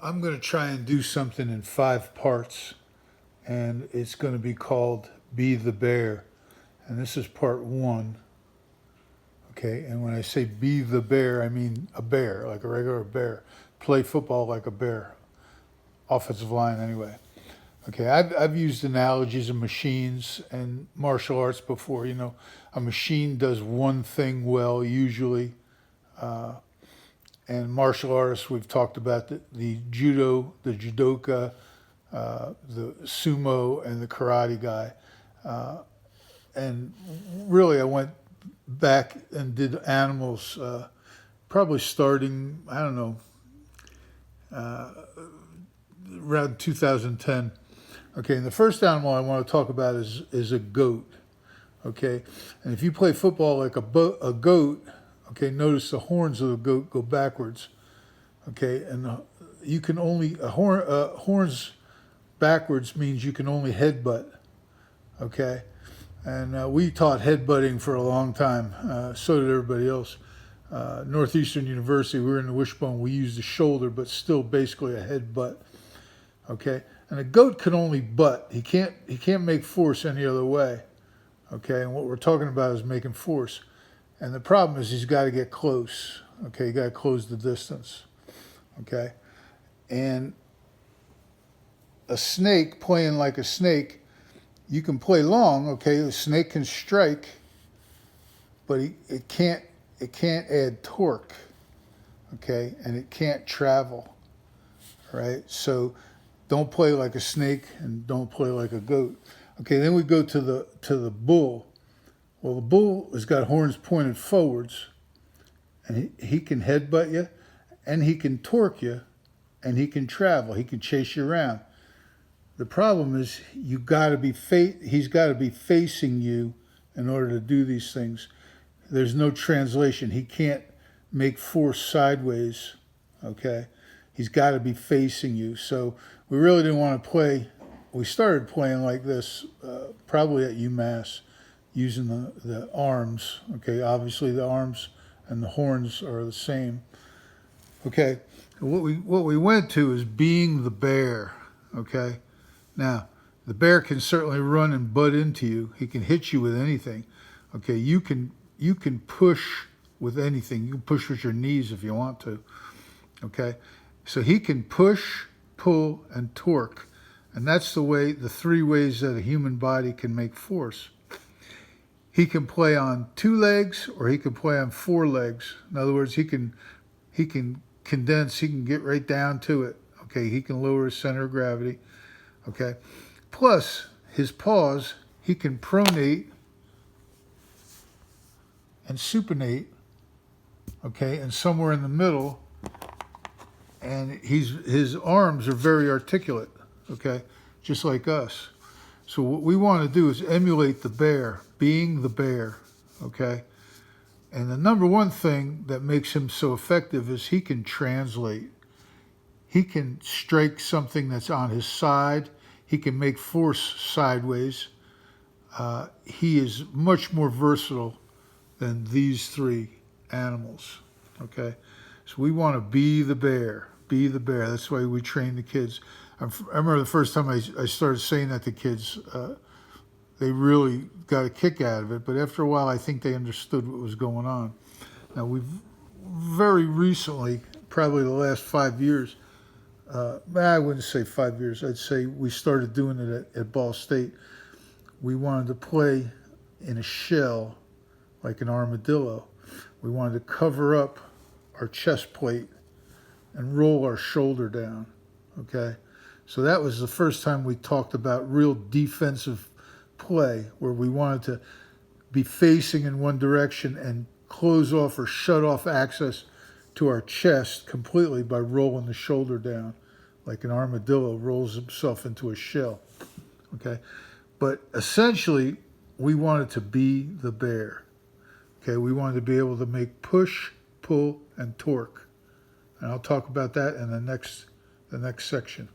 I'm going to try and do something in 5 parts, and it's going to be called Be the Bear. And this is part 1. Okay, and when I say be the bear, I mean a bear, like a regular bear. Play football like a bear, offensive line anyway. Okay, I've used analogies of machines and martial arts before. A machine does one thing well, usually. Uh, and martial artists, we've talked about the judo, the judoka, the sumo, and the karate guy. Uh, and really, I went back and did animals, probably starting, I don't know, uh, around 2010. Okay, and the first animal I want to talk about is a goat. Okay, and if you play football like a goat, okay, notice the horns of the goat go backwards. Okay, and you can only horns backwards means you can only headbutt. Okay, and we taught headbutting for a long time. So did everybody else. Northeastern University, we were in the wishbone. We used the shoulder, but still basically a headbutt. Okay, and a goat can only butt. He can't make force any other way. Okay, and what we're talking about is making force. And the problem is he's got to get close. Okay, you got to close the distance. Okay, and a snake playing like a snake, you can play long. Okay, the snake can strike, but it can't add torque. Okay, and it can't travel. Right, so don't play like a snake and don't play like a goat. Okay, then we go to the bull. Well, the bull has got horns pointed forwards, and he can headbutt you, and he can torque you, and he can travel. He can chase you around. The problem is he's got to be facing you in order to do these things. There's no translation. He can't make force sideways. Okay, he's got to be facing you. So we really didn't want to play. We started playing like this probably at UMass, using the arms. Okay, obviously the arms and the horns are the same. Okay, what we went to is being the bear. Okay, now the bear can certainly run and butt into you. He can hit you with anything. Okay, you can push with anything. You can push with your knees if you want to. Okay, so he can push, pull, and torque. And that's the 3 ways that a human body can make force. He can play on 2 legs or he can play on 4 legs. In other words, he can condense, he can get right down to it. Okay, he can lower his center of gravity. Okay, plus his paws, he can pronate and supinate. Okay, and somewhere in the middle, and his arms are very articulate. Okay, just like us. So what we want to do is emulate the bear, being the bear. Okay, and the number one thing that makes him so effective is he can translate. He can strike something that's on his side. He can make force sideways. He is much more versatile than these 3 animals. Okay, so we want to be the bear. Be the bear. That's why we train the kids. I remember the first time I started saying that to kids, they really got a kick out of it. But after a while, I think they understood what was going on. Now, we've very recently, probably the last 5 years, I wouldn't say 5 years, I'd say we started doing it at Ball State. We wanted to play in a shell like an armadillo. We wanted to cover up our chest plate and roll our shoulder down. Okay, so that was the first time we talked about real defensive play, where we wanted to be facing in one direction and close off or shut off access to our chest completely by rolling the shoulder down, like an armadillo rolls himself into a shell. Okay, but essentially we wanted to be the bear. Okay, we wanted to be able to make push, pull, and torque. And I'll talk about that in the next section.